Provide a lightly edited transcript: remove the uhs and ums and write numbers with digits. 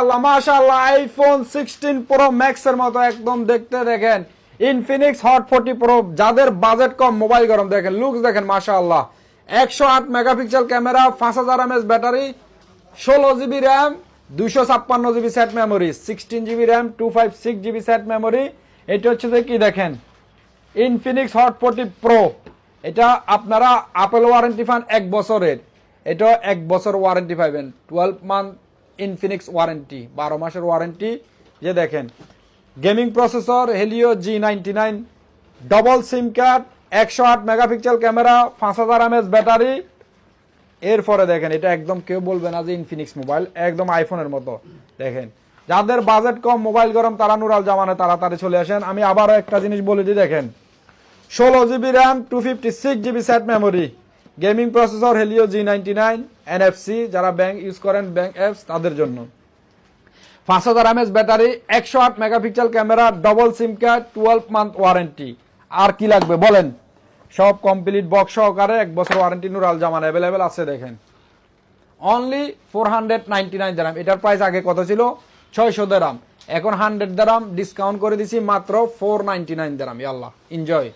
আল্লাহ মাশাআল্লাহ iPhone 16 pro max এর মতো একদম দেখতে দেখেন ইনফিনিক্স হট 40 প্রো যাদের বাজেট কম মোবাইল গরম দেখেন লুকস দেখেন মাশাআল্লাহ 108 megapixel camera 5000 mAh battery 16 GB RAM 256 GB set memory 16 GB RAM 256 GB set memory এটা হচ্ছে যে কি দেখেন ইনফিনিক্স হট 40 প্রো এটা আপনারা আপেল ওয়ারেন্টি পান 1 বছরের এটা 1 বছর ওয়ারেন্টি পাবেন 12 মান্থ ইনফিনিক্স ওয়ারেন্টি 12 মাসের ওয়ারেন্টি যে দেখেন gaming processor Helio G99 double SIM card 108 megapixel camera 5000 mAh battery এরপরে দেখেন এটা একদম কেউ বলবে না যে ইনফিনিক্স মোবাইল একদম আইফোনের মতো দেখেন যাদের বাজেট কম মোবাইল গরম তারা নুরাল জামানে তাড়াতাড়ি চলে আসেন আমি আবারও একটা জিনিস বলে দিই দেখেন 16 GB RAM 256 GB set memory gaming processor Helio G99 NFC যারা ব্যাংক ইউজ করেন ব্যাংক অ্যাপস তাদের জন্য 5000 mAh battery 108 megapixel camera double SIM card 12 month warranty আর কি লাগবে বলেন সব কমপ্লিট বক্স সহকারে 1 বছর ওয়ারেন্টি নুরাল জামান अवेलेबल আছে দেখেন অনলি 499 দিরহাম এটার প্রাইস আগে কত ছিল 600 দিরহাম এখন 100 দিরহাম ডিসকাউন্ট করে দিছি মাত্র 499 দিরহাম আল্লাহ এনজয়